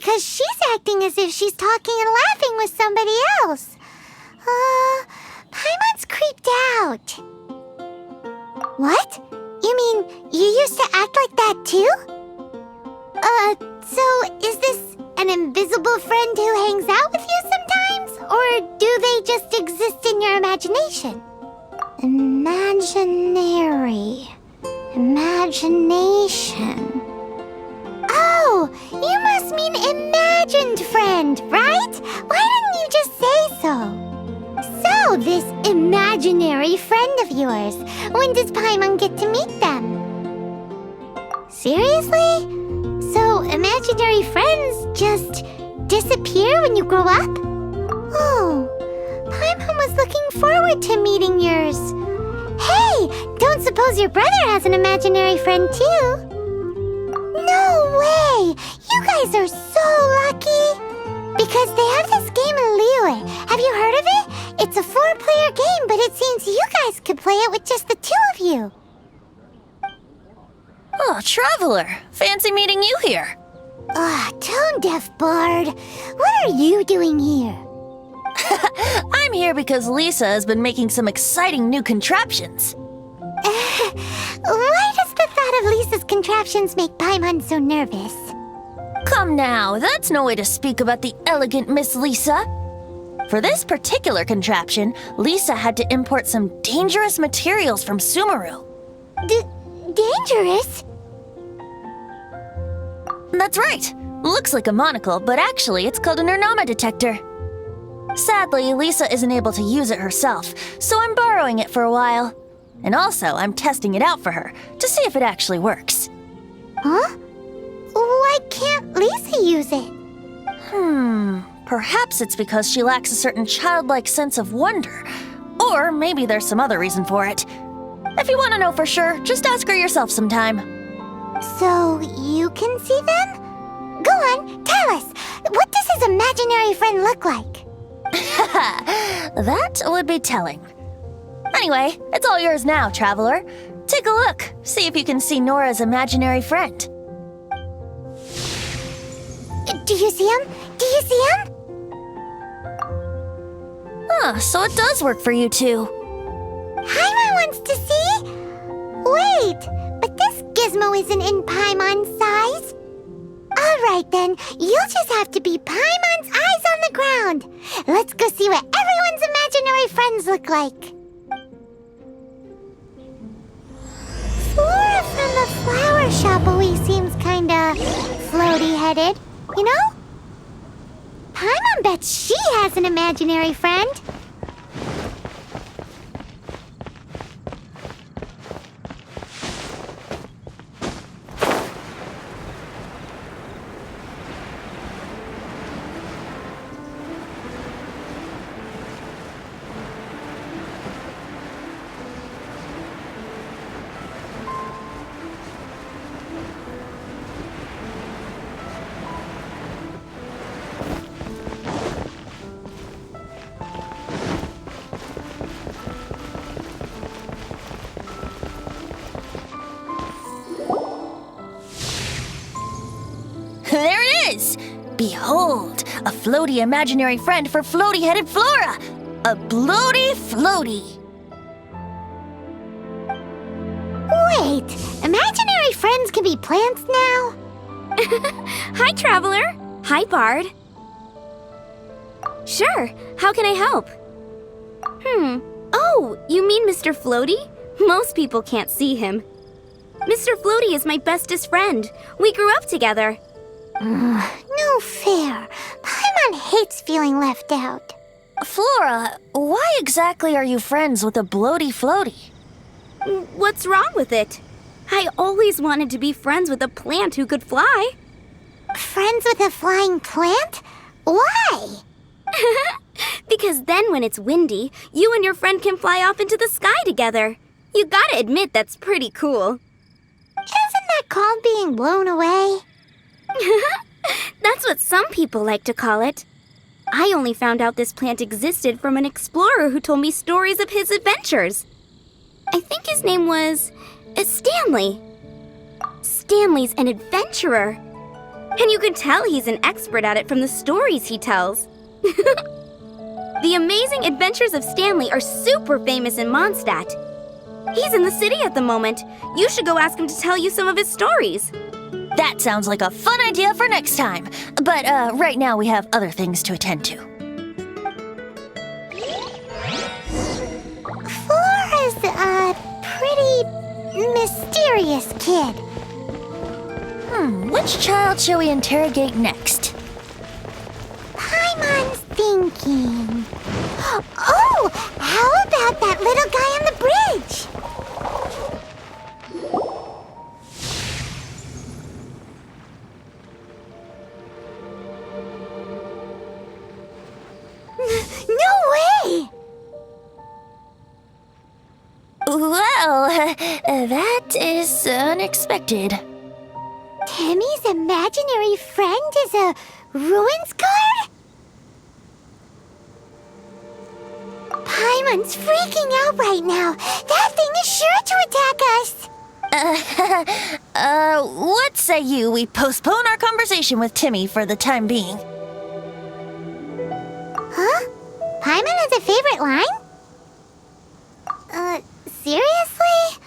because she's acting as if she's talking and laughing with somebody else. Paimon's creeped out. What? You mean you used to act like that too? So is this an invisible friend who hangs out with you sometimes? Or do they just exist in your imagination? Imagination. Oh, you must mean imagined friend, right? Why didn't you just say so? So, this imaginary friend of yours, when does Paimon get to meet them? Seriously? So, imaginary friends just disappear when you grow up? Oh, Paimon was looking forward to meeting yours. Hey, don't suppose your brother has an imaginary friend too? No way! You guys are so lucky! Because they have this game in Liyue. Have you heard of it? It's a 4-player game, but it seems you guys could play it with just the 2 of you. Oh, Traveler! Fancy meeting you here. Tone-deaf bard. What are you doing here? I'm here because Lisa has been making some exciting new contraptions. Why does the thought of Lisa's contraptions make Paimon so nervous? Come now, that's no way to speak about the elegant Miss Lisa. For this particular contraption, Lisa had to import some dangerous materials from Sumeru. Dangerous? That's right. Looks like a monocle, but actually it's called an Ernama detector. Sadly, Lisa isn't able to use it herself, so I'm borrowing it for a while. And also, I'm testing it out for her, to see if it actually works. Huh? Why can't Lisa use it? Perhaps it's because she lacks a certain childlike sense of wonder. Or maybe there's some other reason for it. If you want to know for sure, just ask her yourself sometime. So, you can see them? Go on, tell us. What does his imaginary friend look like? That would be telling. Anyway, it's all yours now, Traveler. Take a look, see if you can see Nora's imaginary friend. Do you see him? Do you see him? So it does work for you two. Paimon wants to see? Wait, but this gizmo isn't in Paimon's size. Alright then, you'll just have to be Paimon's eyes on the ground. Let's go see what everyone's imaginary friends look like. Flora from the flower shop always seems kinda floaty-headed, you know? Paimon bets she has an imaginary friend. There it is! Behold, a floaty imaginary friend for floaty-headed Flora! A bloaty floaty! Wait, imaginary friends can be plants now? Hi, Traveler. Hi, Bard. Sure, how can I help? Oh, you mean Mr. Floaty? Most people can't see him. Mr. Floaty is my bestest friend. We grew up together. No fair. Paimon hates feeling left out. Flora, why exactly are you friends with a bloaty floaty? What's wrong with it? I always wanted to be friends with a plant who could fly. Friends with a flying plant? Why? Because then when it's windy, you and your friend can fly off into the sky together. You gotta admit that's pretty cool. Isn't that called being blown away? That's what some people like to call it. I only found out this plant existed from an explorer who told me stories of his adventures. I think his name was Stanley. Stanley's an adventurer. And you can tell he's an expert at it from the stories he tells. The Amazing Adventures of Stanley are super famous in Mondstadt. He's in the city at the moment. You should go ask him to tell you some of his stories. That sounds like a fun idea for next time. But right now we have other things to attend to. Floor is a pretty mysterious kid. Which child shall we interrogate next? Paimon's thinking. Oh, how about that little guy on the bridge? No way! Well, that is unexpected. Timmy's imaginary friend is a ruins guard? Paimon's freaking out right now. That thing is sure to attack us. What say we postpone our conversation with Timmy for the time being? Huh? Paimon has a favorite line? Seriously?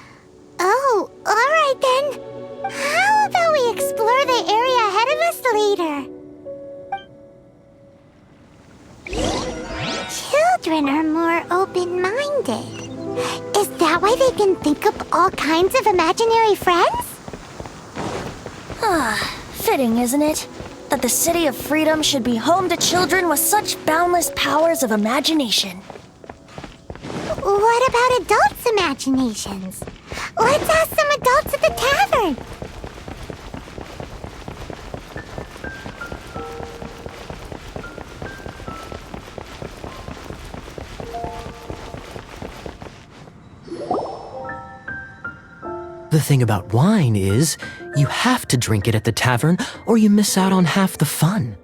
Oh, alright then. How about we explore the area ahead of us later? Children are more open-minded. Is that why they can think up all kinds of imaginary friends? Fitting, isn't it? That the City of Freedom should be home to children with such boundless powers of imagination. What about adults' imaginations? Let's ask some adults at the tavern. The thing about wine is, you have to drink it at the tavern or you miss out on half the fun.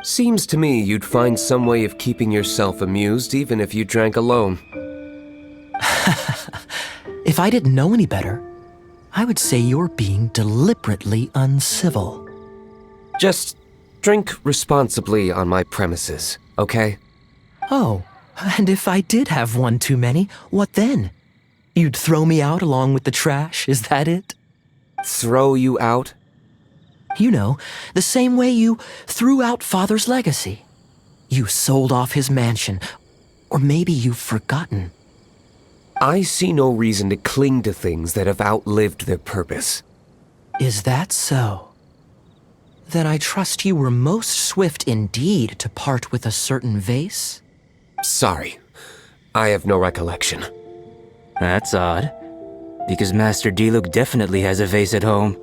Seems to me you'd find some way of keeping yourself amused even if you drank alone. If I didn't know any better, I would say you're being deliberately uncivil. Just drink responsibly on my premises, okay? Oh, and if I did have one too many, what then? You'd throw me out along with the trash, is that it? Throw you out? You know, the same way you threw out Father's legacy. You sold off his mansion, or maybe you've forgotten. I see no reason to cling to things that have outlived their purpose. Is that so? Then I trust you were most swift indeed to part with a certain vase? Sorry, I have no recollection. That's odd, because Master Diluc definitely has a vase at home.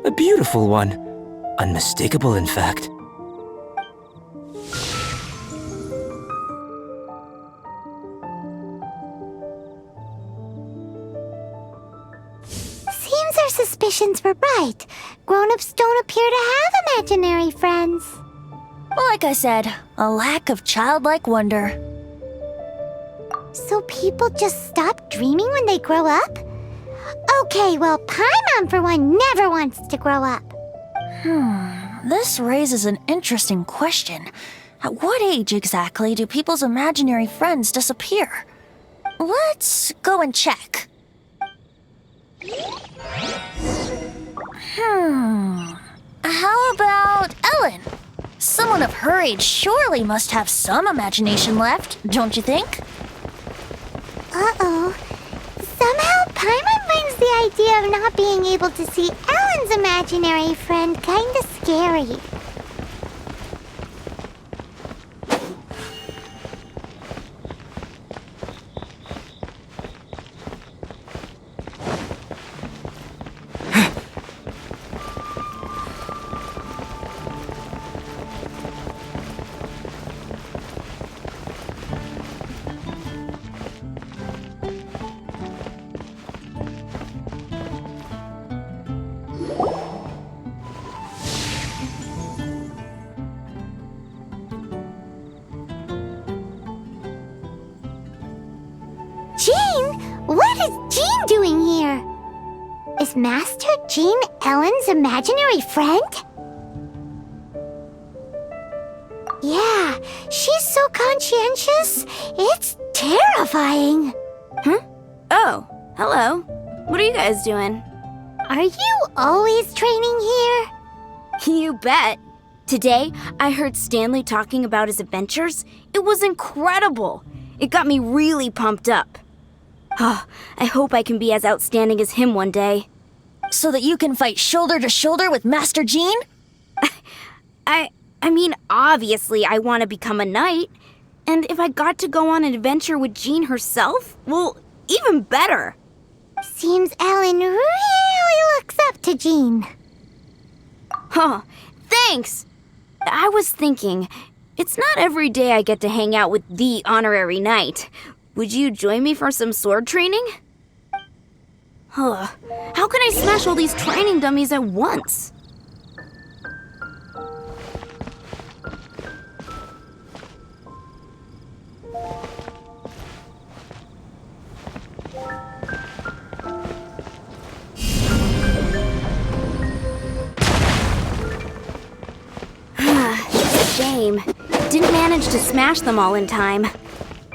A beautiful one. Unmistakable, in fact. Seems our suspicions were right. Grown-ups don't appear to have imaginary friends. Like I said, a lack of childlike wonder. So people just stop dreaming when they grow up? Okay, well, Paimon, for one, never wants to grow up. This raises an interesting question. At what age exactly do people's imaginary friends disappear? Let's go and check. How about Ellen? Someone of her age surely must have some imagination left, don't you think? Uh-oh. Somehow, Paimon finds the idea of not being able to see Ellen's imaginary friend kinda scary. Jean? What is Jean doing here? Is Master Jean Ellen's imaginary friend? She's so conscientious, it's terrifying. Oh, hello. What are you guys doing? Are you always training here? You bet. Today, I heard Stanley talking about his adventures. It was incredible. It got me really pumped up. Oh, I hope I can be as outstanding as him one day. So that you can fight shoulder to shoulder with Master Jean? I mean, obviously I want to become a knight. And if I got to go on an adventure with Jean herself, well, even better. Seems Ellen really looks up to Jean. Huh, thanks! I was thinking, it's not every day I get to hang out with the honorary knight. Would you join me for some sword training? Huh, how can I smash all these training dummies at once? Shame. Didn't manage to smash them all in time.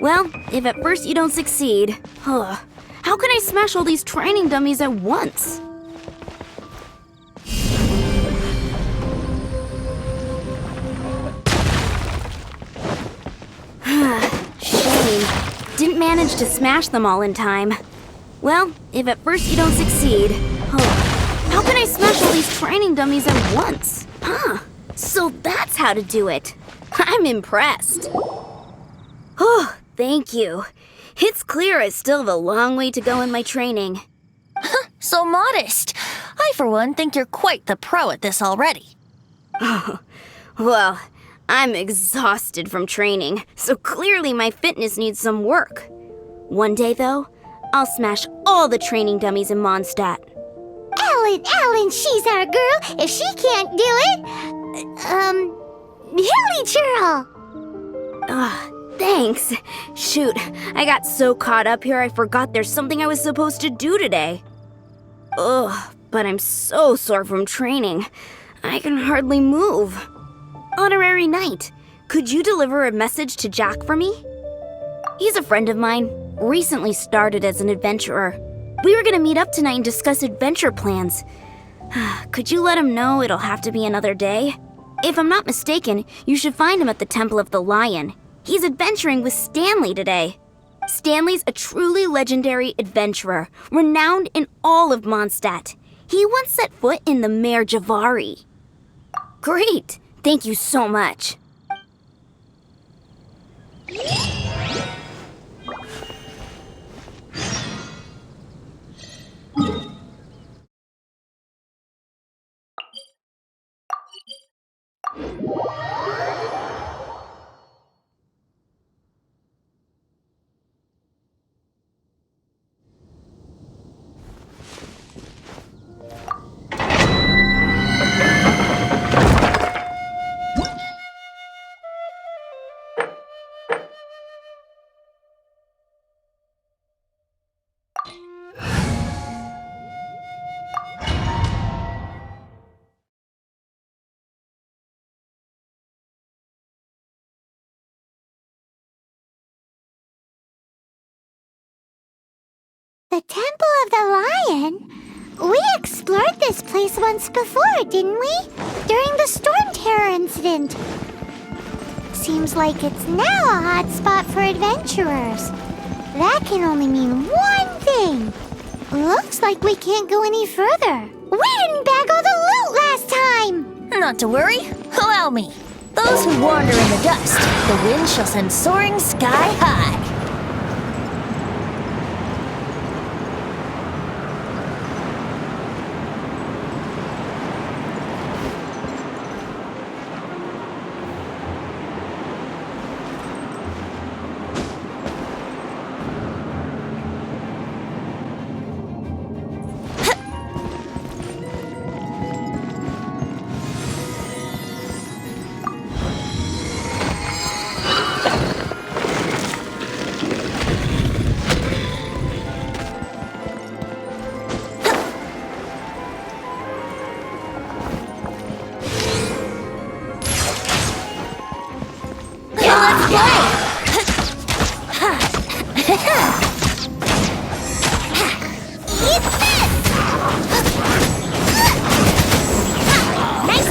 Well, if at first you don't succeed, how can I smash all these training dummies at once? Shame. Didn't manage to smash them all in time. Well, if at first you don't succeed, how can I smash all these training dummies at once? So that's how to do it. I'm impressed. Oh, thank you. It's clear I still have a long way to go in my training. So modest. I, for one, think you're quite the pro at this already. Well, I'm exhausted from training, so clearly my fitness needs some work. One day, though, I'll smash all the training dummies in Mondstadt. Ellen, she's our girl. If she can't do it, Hilly Churl. Thanks. Shoot, I got so caught up here I forgot there's something I was supposed to do today. But I'm so sore from training. I can hardly move. Honorary Knight, could you deliver a message to Jack for me? He's a friend of mine, recently started as an adventurer. We were gonna meet up tonight and discuss adventure plans. Could you let him know it'll have to be another day? If I'm not mistaken, you should find him at the Temple of the Lion. He's adventuring with Stanley today. Stanley's a truly legendary adventurer, renowned in all of Mondstadt. He once set foot in the Mare Javari. Great! Thank you so much. The Temple of the Lion? We explored this place once before, didn't we? During the Storm Terror incident. Seems like it's now a hot spot for adventurers. That can only mean one thing. Looks like we can't go any further. We didn't bag all the loot last time! Not to worry. Allow me. Those who wander in the dust, the wind shall send soaring sky high. Let's play! Eat this! Nice!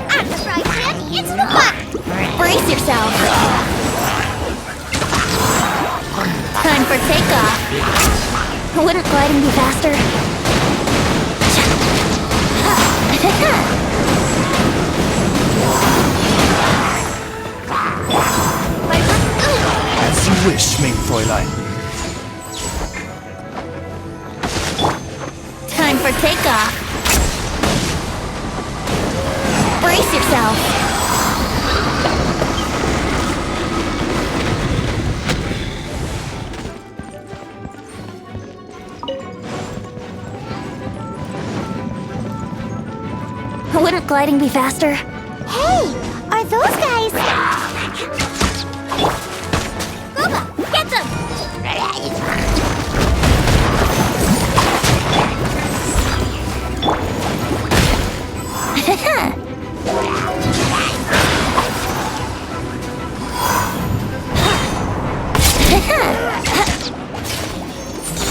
I'm the fry pan, it's the butt! Brace yourself. Time for takeoff. Wouldn't gliding be faster? As you wish, mein Fräulein. Time for takeoff. Brace yourself. Wouldn't gliding be faster? Hey, are those guys? Booba, get them!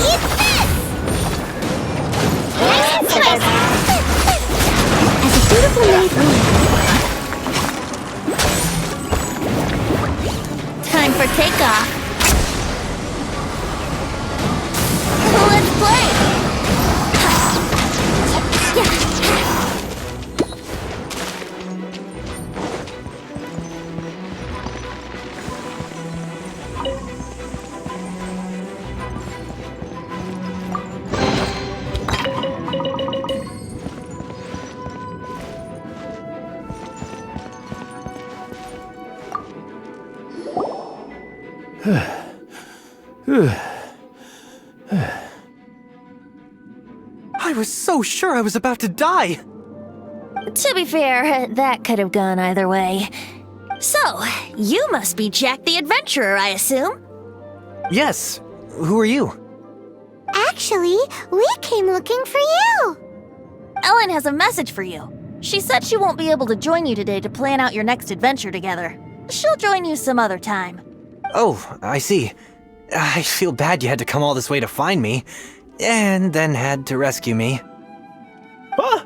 Eat this! Nice and spicy! As a beautiful maid Time for takeoff. Let's play! I was so sure I was about to die. To be fair, that could have gone either way. So, you must be Jack the Adventurer, I assume? Yes. Who are you? Actually, we came looking for you. Ellen has a message for you. She said she won't be able to join you today to plan out your next adventure together. She'll join you some other time. Oh, I see. I feel bad you had to come all this way to find me, and then had to rescue me. Huh?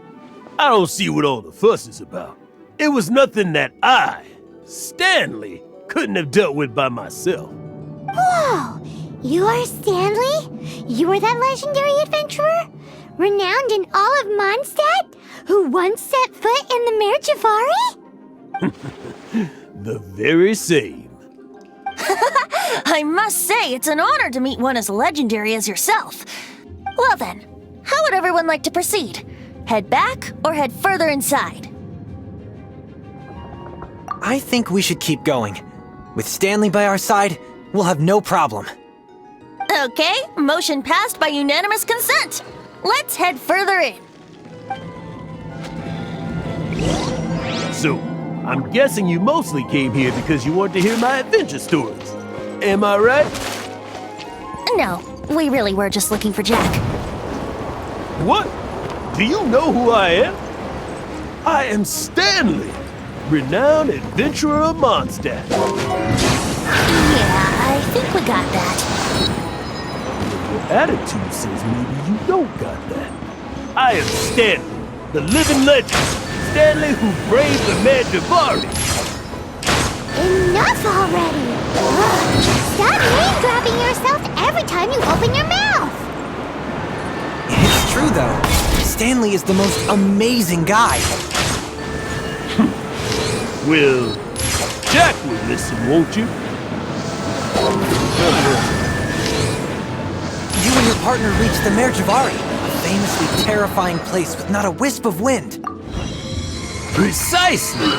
I don't see what all the fuss is about. It was nothing that I, Stanley, couldn't have dealt with by myself. Whoa! You are Stanley? You are that legendary adventurer? Renowned in all of Mondstadt? Who once set foot in the Mare Javari? The very same. I must say, it's an honor to meet one as legendary as yourself. Well then, how would everyone like to proceed? Head back or head further inside? I think we should keep going. With Stanley by our side, we'll have no problem. Okay, motion passed by unanimous consent. Let's head further in. So, I'm guessing you mostly came here because you wanted to hear my adventure stories. Am I right? No, we really were just looking for Jack. What? Do you know who I am? I am Stanley, renowned adventurer of Mondstadt. Yeah, I think we got that. Your attitude says maybe you don't got that. I am Stanley, the living legend. Stanley who braved the Mare Javari. Enough already! Ugh, stop name-dropping yourself every time you open your mouth! It's true, though. Stanley is the most amazing guy. Well, Jack will listen, won't you? You and your partner reached the Mare Javari, a famously terrifying place with not a wisp of wind. Precisely!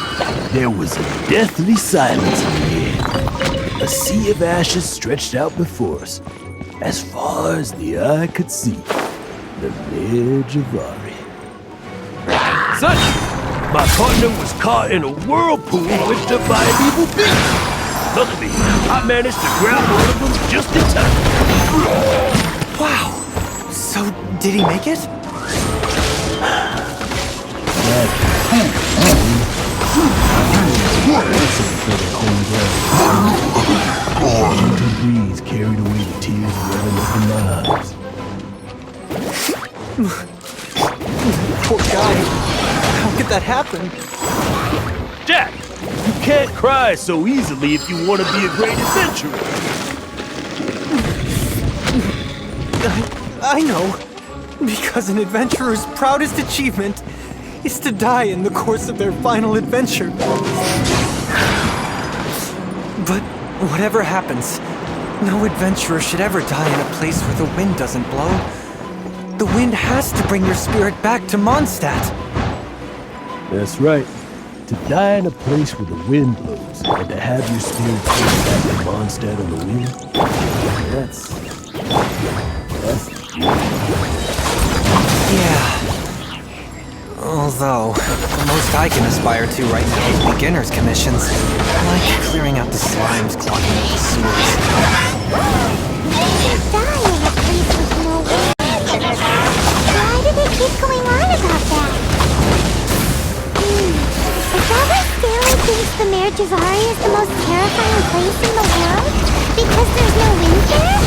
There was a deathly silence in the air. A sea of ashes stretched out before us, as far as the eye could see. The Mare Javari. Suddenly, my partner was caught in a whirlpool which by an evil beast. Luckily, I managed to grab one of them just in time. Wow. So, did he make it? Gentle breeze carried away the tears welling up in my eyes. Poor guy. How could that happen? Jack, you can't cry so easily if you want to be a great adventurer. I know. Because an adventurer's proudest achievement is to die in the course of their final adventure. But whatever happens, no adventurer should ever die in a place where the wind doesn't blow. The wind has to bring your spirit back to Mondstadt. That's right. To die in a place where the wind blows, and to have your spirit take back to Mondstadt on the wind, that's Yeah. Although, the most I can aspire to right now is beginner's commissions, like clearing out the slimes clogging up the sewers. Die in a place with no wind. Why do they keep going on about that? Is that why Stanley thinks the Mare Javari is the most terrifying place in the world? Because there's no wind there?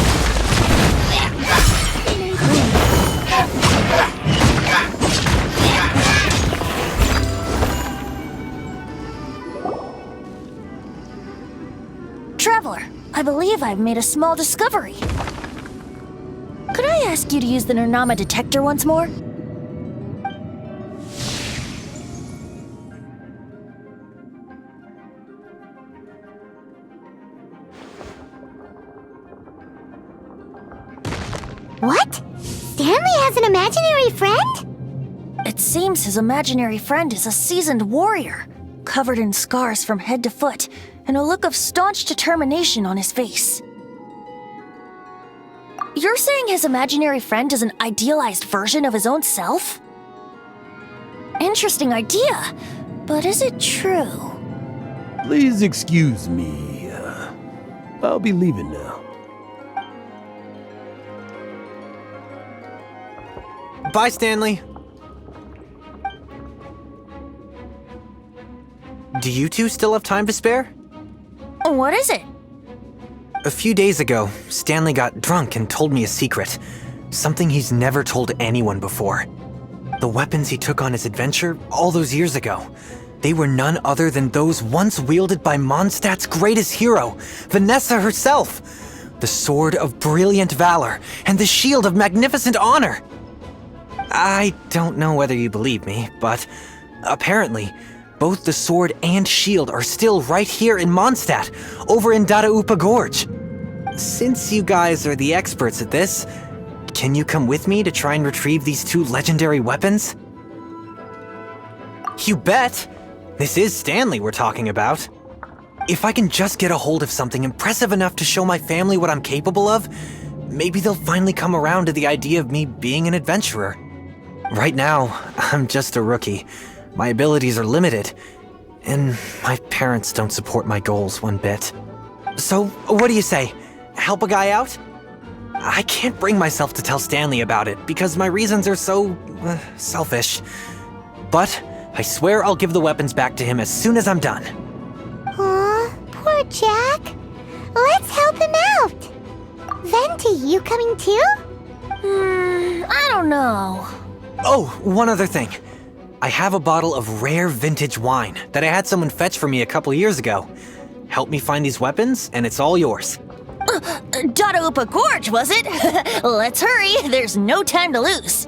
Traveler, I believe I've made a small discovery. Could I ask you to use the Nernama detector once more? What? Stanley has an imaginary friend? It seems his imaginary friend is a seasoned warrior, covered in scars from head to foot, and a look of staunch determination on his face. You're saying his imaginary friend is an idealized version of his own self? Interesting idea, but is it true? Please excuse me. I'll be leaving now. Bye, Stanley. Do you two still have time to spare? What is it? A few days ago, Stanley got drunk and told me a secret. Something he's never told anyone before. The weapons he took on his adventure all those years ago, they were none other than those once wielded by Mondstadt's greatest hero, Vanessa herself. The Sword of Brilliant Valor and the Shield of Magnificent Honor. I don't know whether you believe me, but apparently, both the sword and shield are still right here in Mondstadt, over in Dadaupa Gorge. Since you guys are the experts at this, can you come with me to try and retrieve these two legendary weapons? You bet! This is Stanley we're talking about. If I can just get a hold of something impressive enough to show my family what I'm capable of, maybe they'll finally come around to the idea of me being an adventurer. Right now, I'm just a rookie. My abilities are limited, and my parents don't support my goals one bit. So, what do you say? Help a guy out? I can't bring myself to tell Stanley about it because my reasons are so selfish. But I swear I'll give the weapons back to him as soon as I'm done. Aw, poor Jack. Let's help him out. Venti, you coming too? I don't know. Oh, one other thing. I have a bottle of rare vintage wine that I had someone fetch for me a couple years ago. Help me find these weapons, and it's all yours. Dadaupa Gorge, was it? Let's hurry, there's no time to lose.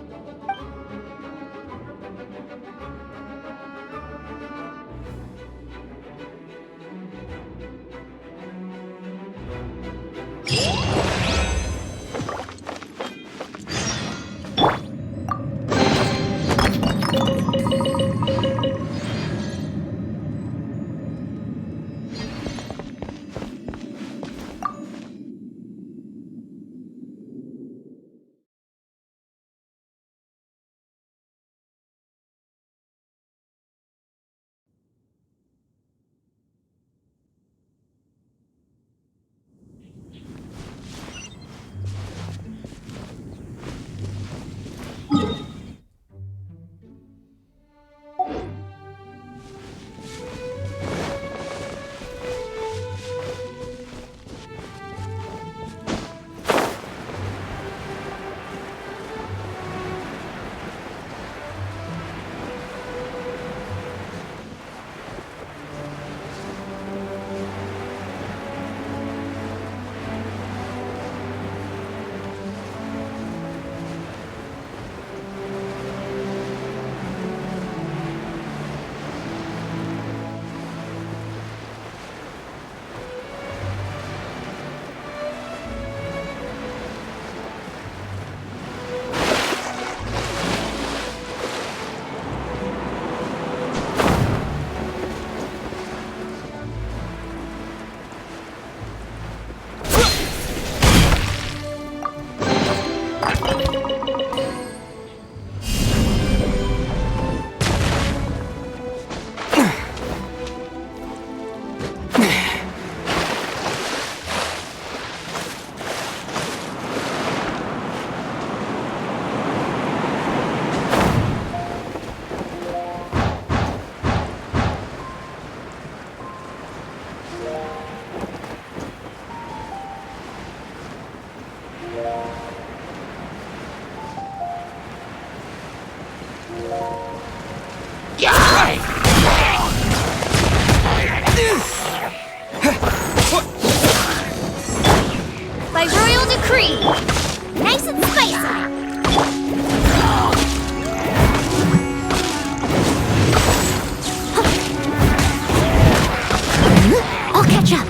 decree! Nice and spicy! I'll catch up.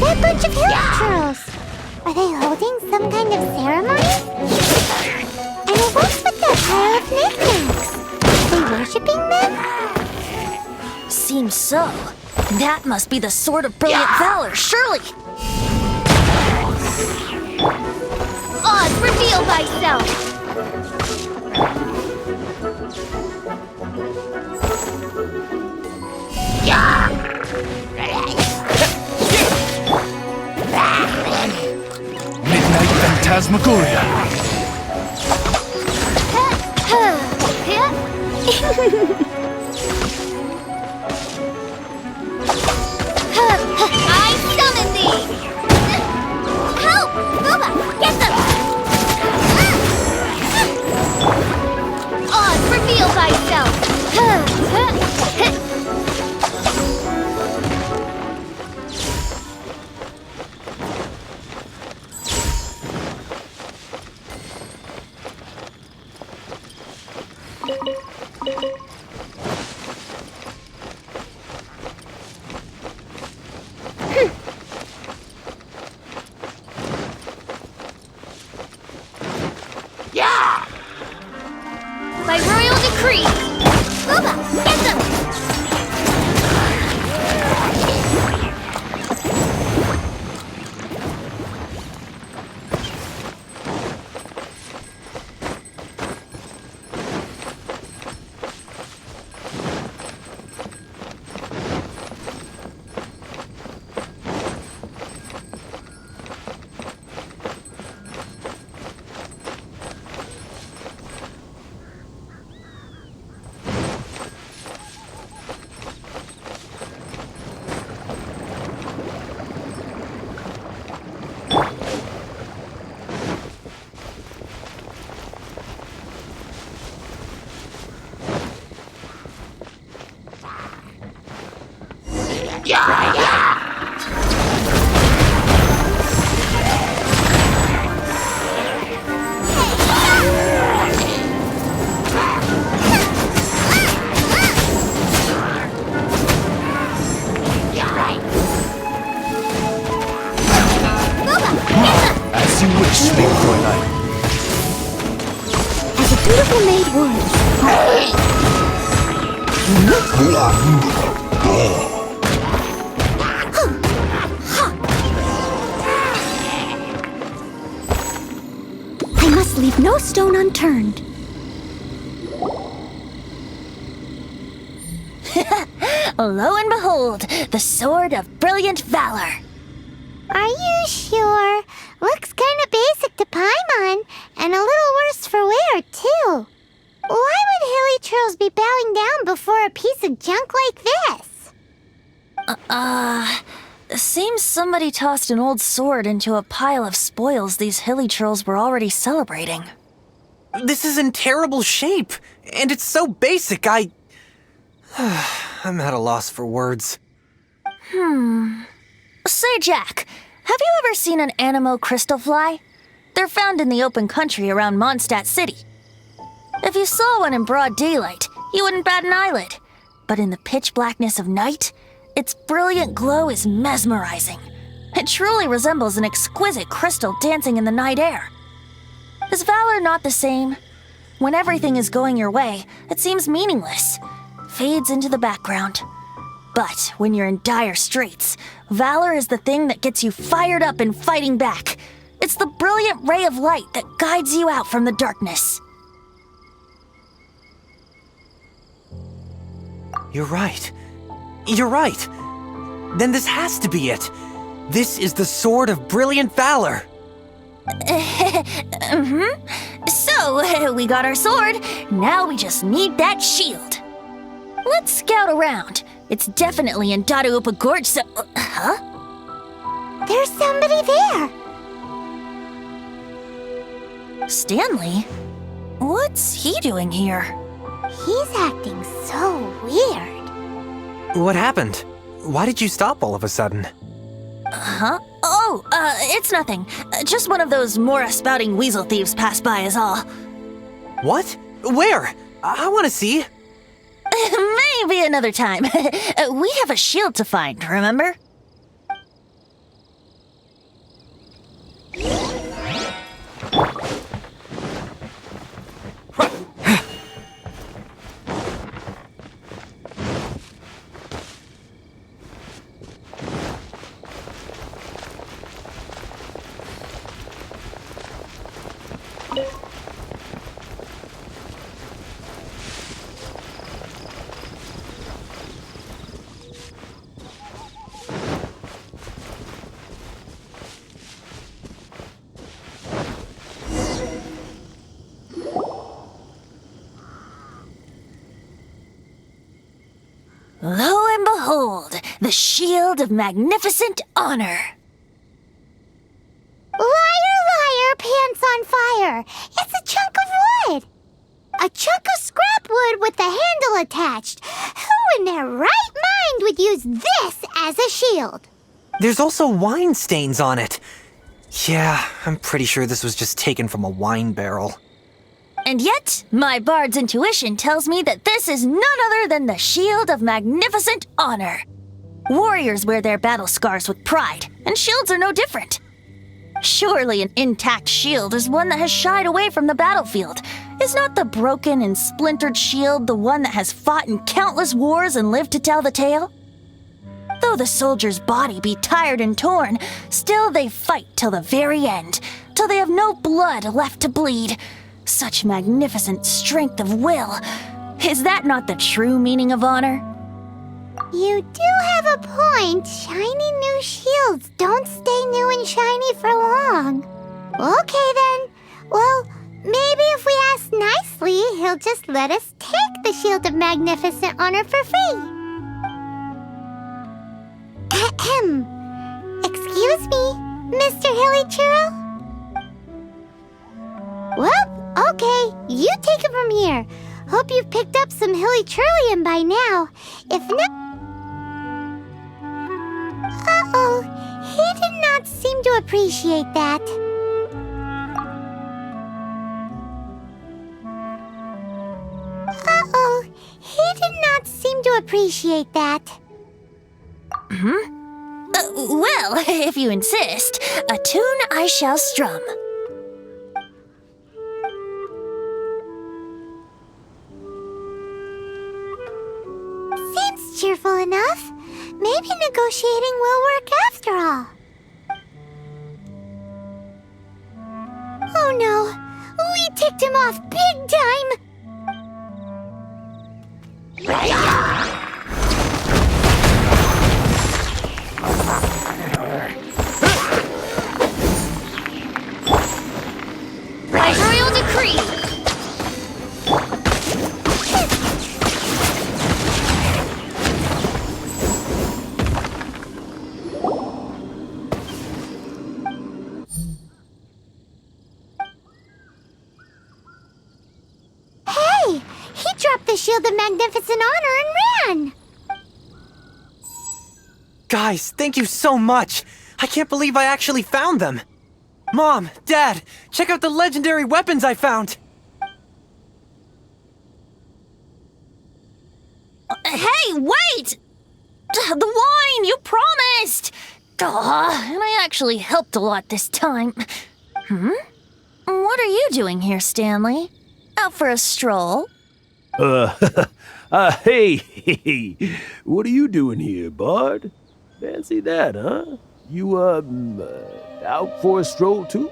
That bunch of hill churls! Are they holding some kind of ceremony? And what's with that pile of knickknacks? Are they worshipping them? Seems so. That must be the Sword of Brilliant Valor, surely! Oz, reveal thyself! Midnight Phantasmagoria. I summon thee! Help! Booba, get them! Oz, reveal thyself! By royal decree! Booba, get them! As you wish, Big Fräulein. As a dutiful maid would. I must leave no stone unturned. Lo and behold, the Sword of Brilliant Valor. Are you sure? Looks kinda basic to Paimon, and a little worse for wear, too. Why would hilly trolls be bowing down before a piece of junk like this? Seems somebody tossed an old sword into a pile of spoils these hilly trolls were already celebrating. This is in terrible shape, and it's so basic, I'm at a loss for words. Say, Jack, have you ever seen an Animo crystal fly? They're found in the open country around Mondstadt City. If you saw one in broad daylight, you wouldn't bat an eyelid. But in the pitch blackness of night, its brilliant glow is mesmerizing. It truly resembles an exquisite crystal dancing in the night air. Is valor not the same? When everything is going your way, it seems meaningless, fades into the background. But when you're in dire straits, valor is the thing that gets you fired up and fighting back. It's the brilliant ray of light that guides you out from the darkness. You're right. You're right. Then this has to be it. This is the Sword of Brilliant Valor. So, we got our sword. Now we just need that shield. Let's scout around. It's definitely in Dadaupa Gorge, so... Huh? There's somebody there. Stanley? What's he doing here? He's acting so weird. What happened? Why did you stop all of a sudden? Huh? Oh, it's nothing. Just one of those Mora-spouting weasel thieves passed by is all. What? Where? I want to see. Maybe another time. We have a shield to find, remember? Lo and behold, the shield of magnificent honor. Liar, liar, pants on fire. It's a chunk of wood. A chunk of scrap wood with the handle attached. Who in their right mind would use this as a shield? There's also wine stains on it. Yeah, I'm pretty sure this was just taken from a wine barrel. And yet, my bard's intuition tells me that this is none other than the shield of magnificent honor. Warriors wear their battle scars with pride, and shields are no different. Surely an intact shield is one that has shied away from the battlefield. Is not the broken and splintered shield the one that has fought in countless wars and lived to tell the tale? Though the soldier's body be tired and torn, still they fight till the very end, till they have no blood left to bleed. Such magnificent strength of will. Is that not the true meaning of honor? You do have a point. Shiny new shields don't stay new and shiny for long. Okay then. Well, maybe if we ask nicely, he'll just let us take the shield of magnificent honor for free. Ahem. Excuse me, Mr. Hilly Churro? Well, okay, you take it from here. Hope you've picked up some Hilly Churlium by now. If not... Uh-oh, he did not seem to appreciate that. Uh-oh, he did not seem to appreciate that. Well, if you insist, a tune I shall strum. Seems cheerful enough. Maybe negotiating will work after all. Oh no, we ticked him off big time. By royal decree! Hey, he dropped the shield of magnificent honor and ran. Guys, thank you so much! I can't believe I actually found them! Mom, Dad, check out the legendary weapons I found! Hey, wait! The wine, you promised! And I actually helped a lot this time. What are you doing here, Stanley? Out for a stroll? Hey, what are you doing here, Bard? Fancy that, huh? You, out for a stroll too?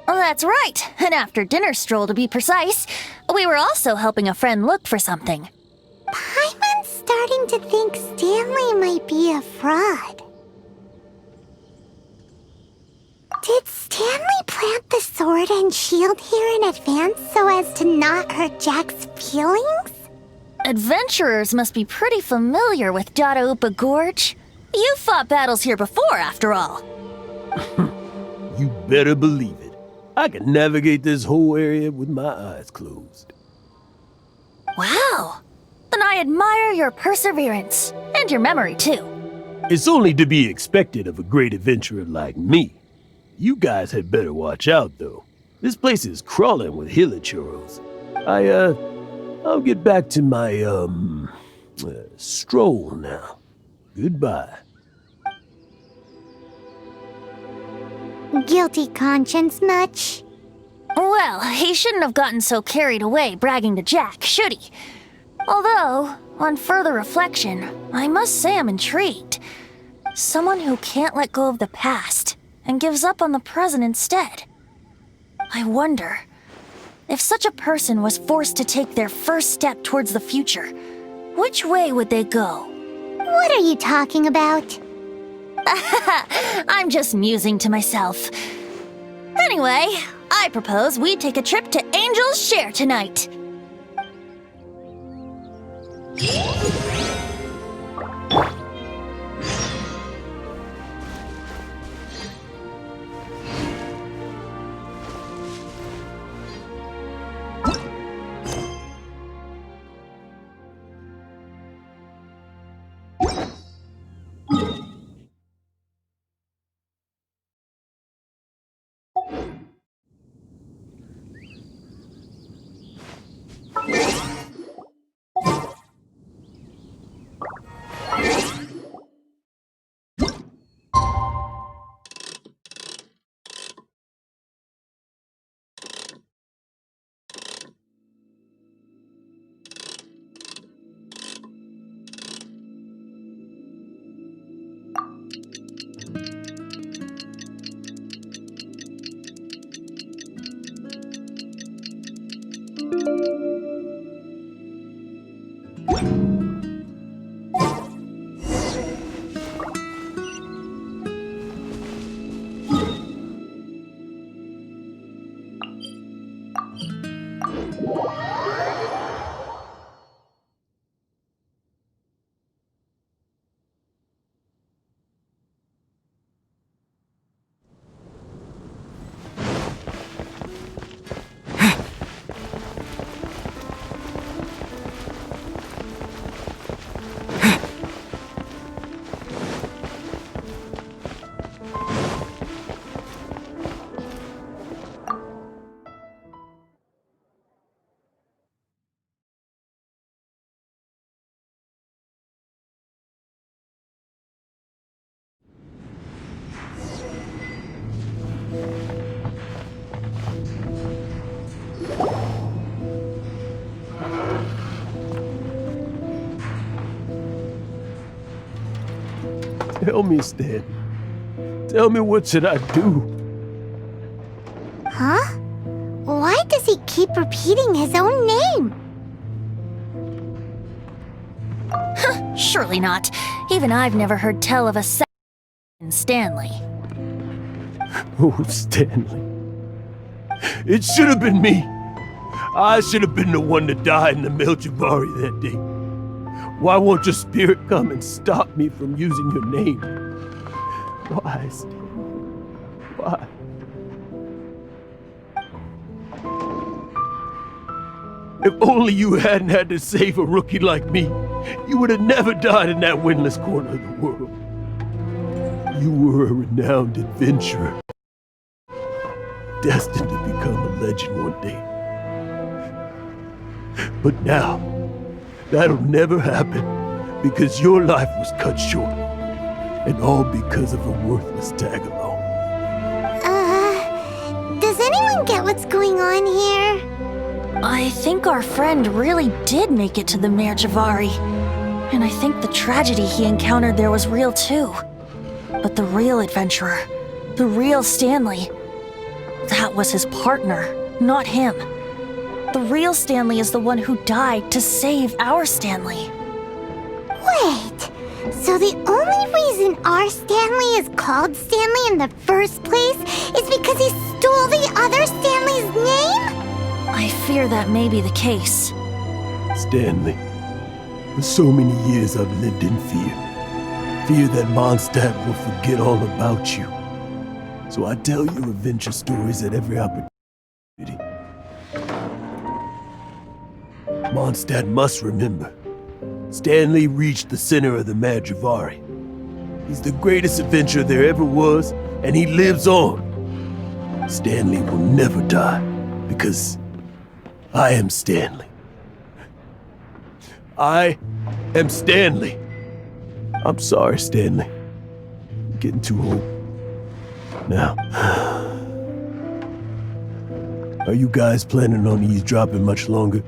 That's right, an after-dinner stroll to be precise. We were also helping a friend look for something. Paimon's starting to think Stanley might be a fraud. Did Stanley plant the sword and shield here in advance so as to not hurt Jack's feelings? Adventurers must be pretty familiar with Dadaupa Gorge. You fought battles here before, after all. You better believe it. I can navigate this whole area with my eyes closed. Wow. Then I admire your perseverance. And your memory, too. It's only to be expected of a great adventurer like me. You guys had better watch out, though. This place is crawling with hilichurros. I'll get back to my, stroll now. Goodbye. Guilty conscience much? Well, he shouldn't have gotten so carried away bragging to Jack, should he? Although, on further reflection, I must say I'm intrigued. Someone who can't let go of the past and gives up on the present instead. I wonder, if such a person was forced to take their first step towards the future, which way would they go? What are you talking about? I'm just musing to myself. Anyway, I propose we take a trip to Angel's Share tonight. Tell me, Stan. Tell me, what should I do? Huh? Why does he keep repeating his own name? Surely not. Even I've never heard tell of a Stanley. Oh, Stanley. It should have been me. I should have been the one to die in the Melchivari that day. Why won't your spirit come and stop me from using your name? Why, Stanley? Why? If only you hadn't had to save a rookie like me, you would have never died in that windless corner of the world. You were a renowned adventurer, destined to become a legend one day. But now, that'll never happen because your life was cut short, and all because of a worthless tag-along. Does anyone get what's going on here? I think our friend really did make it to the Mare Javari. And I think the tragedy he encountered there was real too. But the real adventurer, the real Stanley, that was his partner, not him. The real Stanley is the one who died to save our Stanley. Wait, so the only reason our Stanley is called Stanley in the first place is because he stole the other Stanley's name? I fear that may be the case. Stanley, for so many years I've lived in fear. Fear that Mondstadt will forget all about you. So I tell you adventure stories at every opportunity. Mondstadt must remember. Stanley reached the center of the Mare Javari. He's the greatest adventurer there ever was, and he lives on. Stanley will never die, because I am Stanley. I am Stanley. I'm sorry, Stanley. I'm getting too old. Now, are you guys planning on eavesdropping much longer?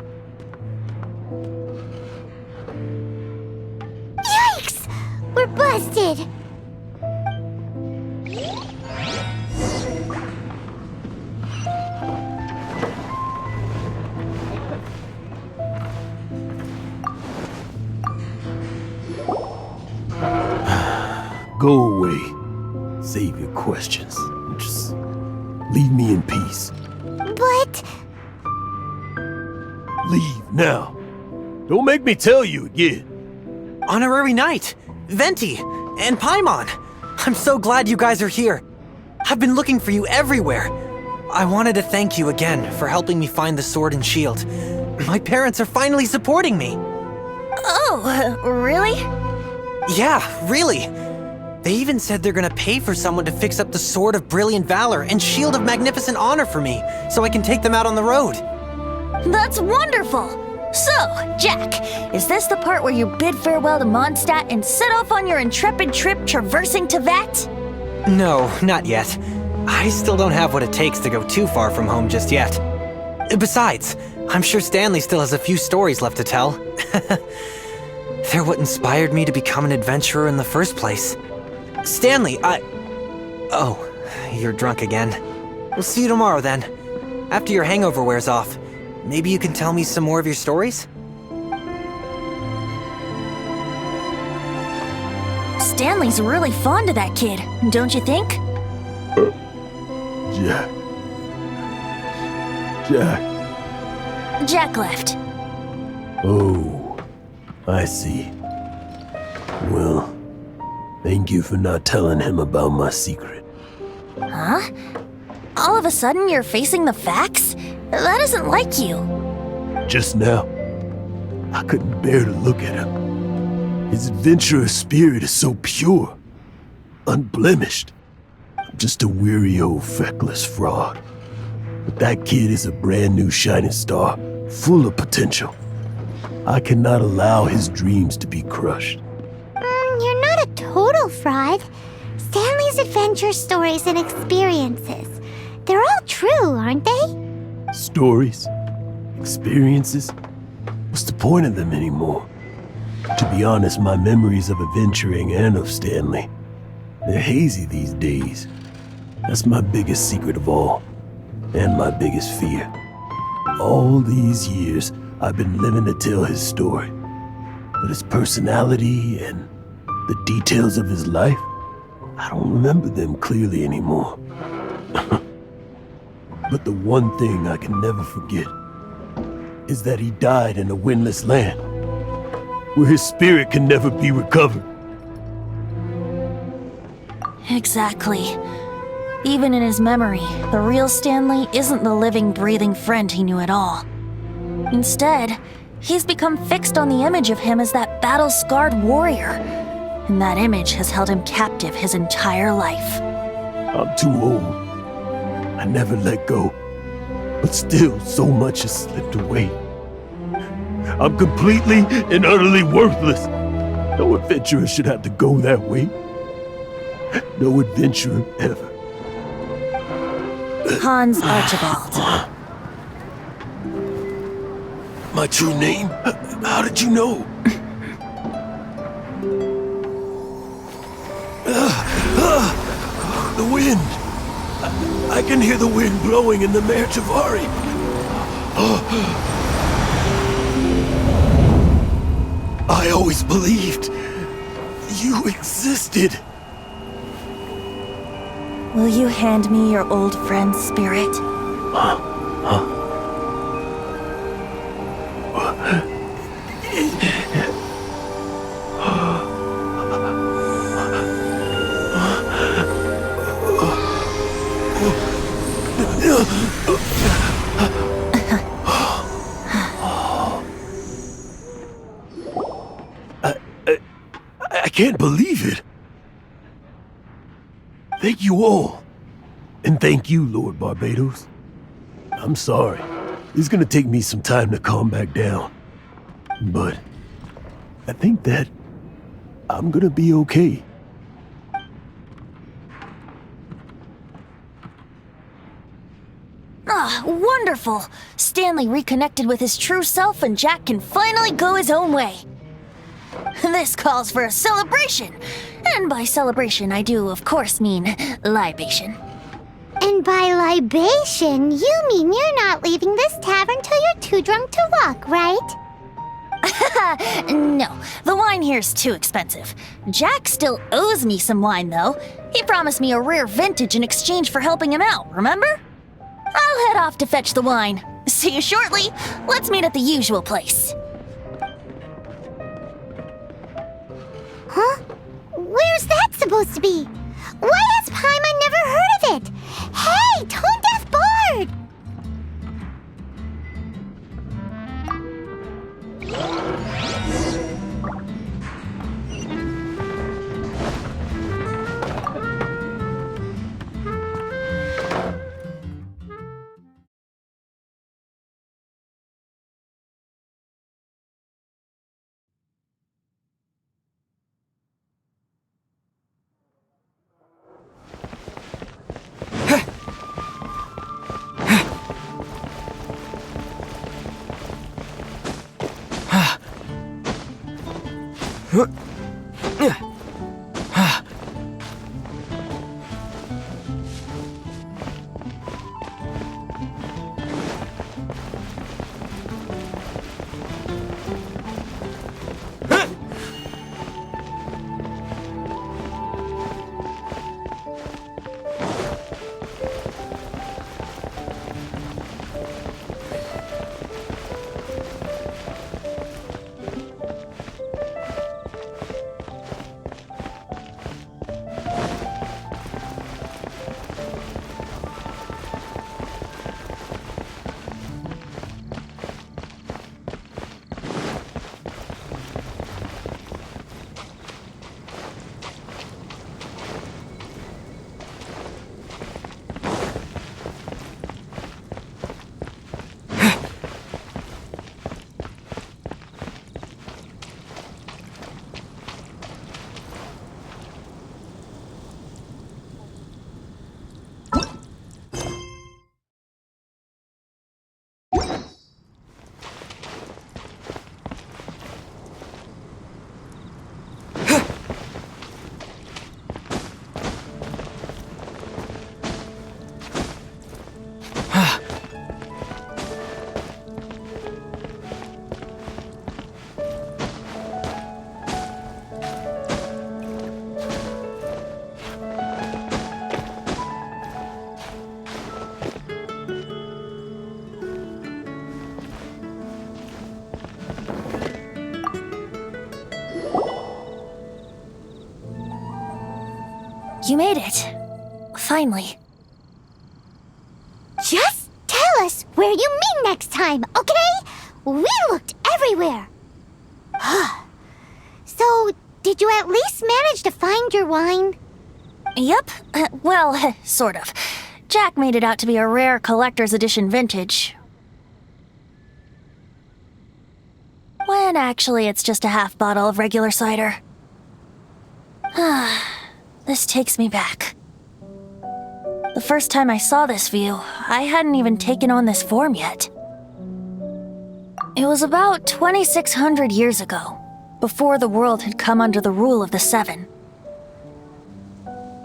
Yikes! We're busted! Go away. Save your questions. Just leave me in peace. But... Leave now. Don't make me tell you again. Honorary Knight, Venti, and Paimon. I'm so glad you guys are here. I've been looking for you everywhere. I wanted to thank you again for helping me find the sword and shield. My parents are finally supporting me. Oh, really? Yeah, really. They even said they're gonna pay for someone to fix up the Sword of Brilliant Valor and Shield of Magnificent Honor for me, so I can take them out on the road. That's wonderful! So, Jack, is this the part where you bid farewell to Mondstadt and set off on your intrepid trip traversing Teyvat? No, not yet. I still don't have what it takes to go too far from home just yet. Besides, I'm sure Stanley still has a few stories left to tell. They're what inspired me to become an adventurer in the first place. Stanley, Oh, you're drunk again. We'll see you tomorrow then. After your hangover wears off. Maybe you can tell me some more of your stories? Stanley's really fond of that kid, don't you think? Jack. Jack. Jack left. Oh, I see. Well, thank you for not telling him about my secret. Huh? All of a sudden you're facing the facts? That isn't like you. Just now, I couldn't bear to look at him. His adventurous spirit is so pure, unblemished. I'm just a weary old feckless fraud. But that kid is a brand new shining star, full of potential. I cannot allow his dreams to be crushed. You're not a total fraud. Stanley's adventure stories and experiences, they're all true, aren't they? Stories? Experiences? What's the point of them anymore? To be honest, my memories of adventuring and of Stanley, they're hazy these days. That's my biggest secret of all, and my biggest fear. All these years, I've been living to tell his story. But his personality and the details of his life, I don't remember them clearly anymore. But the one thing I can never forget is that he died in a windless land, where his spirit can never be recovered. Exactly. Even in his memory, the real Stanley isn't the living, breathing friend he knew at all. Instead, he's become fixed on the image of him as that battle-scarred warrior. and that image has held him captive his entire life. I'm too old. I never let go. But still, so much has slipped away. I'm completely and utterly worthless. No adventurer should have to go that way. No adventurer ever. Hans Archibald. My true name? How did you know? The wind! I can hear the wind blowing in the Mare Tavari. I always believed you existed. Will you hand me your old friend's spirit? I can't believe it. Thank you all. And thank you, Lord Barbados. I'm sorry. It's gonna take me some time to calm back down. But I think that I'm gonna be okay. Ah, wonderful! Stanley reconnected with his true self and Jack can finally go his own way. This calls for a celebration. And by celebration, I do, of course, mean libation. And by libation, you mean you're not leaving this tavern till you're too drunk to walk, right? No, the wine here's too expensive. Jack still owes me some wine, though. He promised me a rare vintage in exchange for helping him out, remember? I'll head off to fetch the wine. See you shortly. Let's meet at the usual place. Huh? Where's that supposed to be? Why has Paimon never heard of it? Hey, Tone Deaf Bard! You made it. Finally. Just tell us where you meet next time, okay? We looked everywhere. So, Did you at least manage to find your wine? Yep. Well, sort of. Jack made it out to be a rare collector's edition vintage. When actually it's just a half bottle of regular cider. This takes me back. The first time I saw this view, I hadn't even taken on this form yet. It was about 2,600 years ago, before the world had come under the rule of the Seven.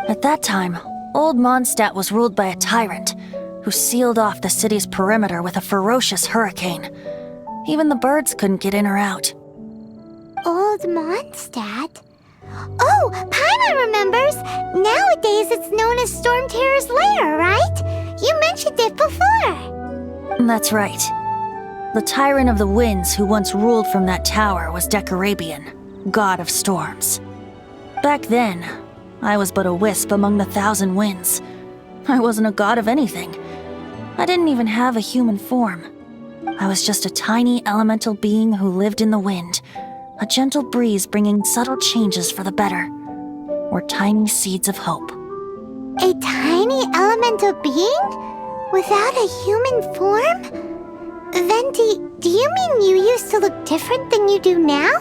At that time, Old Mondstadt was ruled by a tyrant who sealed off the city's perimeter with a ferocious hurricane. Even the birds couldn't get in or out. Old Mondstadt? Oh, Paimon remembers! Nowadays it's known as Storm Terror's lair, right? You mentioned it before. That's right. The tyrant of the winds who once ruled from that tower was Decarabian, god of storms. Back then, I was but a wisp among the 1,000 winds. I wasn't a god of anything. I didn't even have a human form. I was just a tiny elemental being who lived in the wind, a gentle breeze bringing subtle changes for the better, or tiny seeds of hope. A tiny elemental being? Without a human form? Venti, do you mean you used to look different than you do now?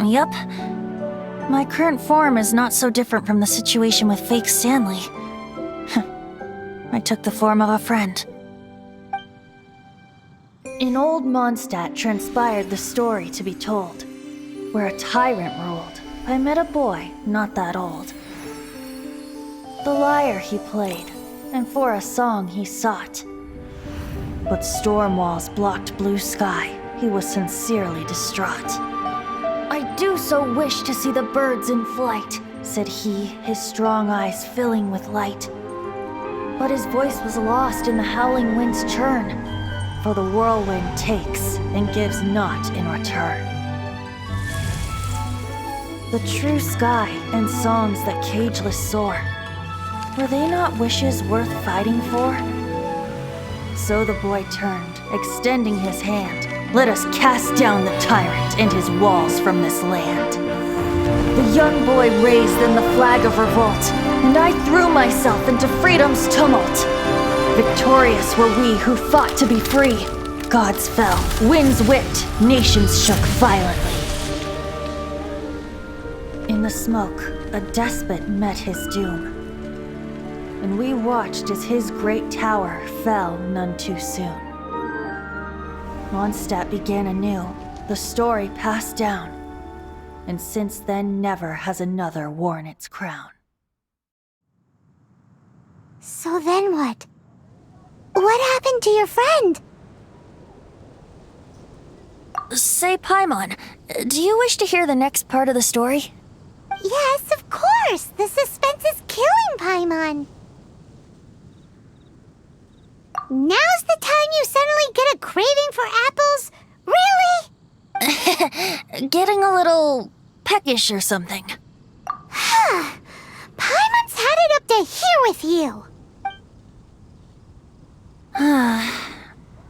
Yup. My current form is not so different from the situation with fake Stanley. I took the form of a friend. In Old Mondstadt transpired the story to be told, where a tyrant ruled. I met a boy not that old. The lyre he played, and for a song he sought. But storm walls blocked blue sky. He was sincerely distraught. "I do so wish to see the birds in flight," said he, his strong eyes filling with light. But his voice was lost in the howling wind's churn, for the whirlwind takes and gives not in return. The true sky and songs that cageless soar, were they not wishes worth fighting for? So the boy turned, extending his hand. "Let us cast down the tyrant and his walls from this land." The young boy raised then the flag of revolt, and I threw myself into freedom's tumult. Victorious were we who fought to be free. Gods fell, winds whipped, nations shook violently. In the smoke, a despot met his doom, and we watched as his great tower fell none too soon. Mondstadt began anew, the story passed down, and since then never has another worn its crown. So then what? What happened to your friend? Say, Paimon, do you wish to hear the next part of the story? Yes, of course! The suspense is killing, Paimon! Now's the time you suddenly get a craving for apples? Really? Getting a little peckish or something. Paimon's had it up to here with you!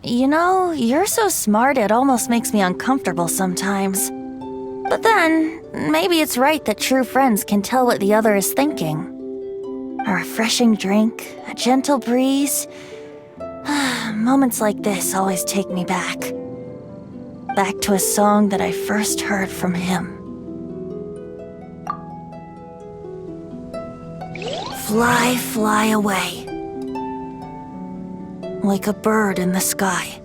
You know, you're so smart it almost makes me uncomfortable sometimes. But then, maybe it's right that true friends can tell what the other is thinking. A refreshing drink, a gentle breeze. Moments like this always take me back. Back to a song that I first heard from him. Fly, fly away. Like a bird in the sky.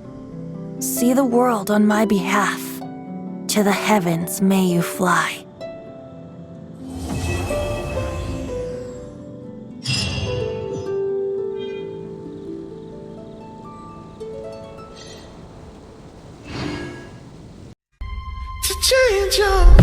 See the world on my behalf. To the heavens may you fly. To change your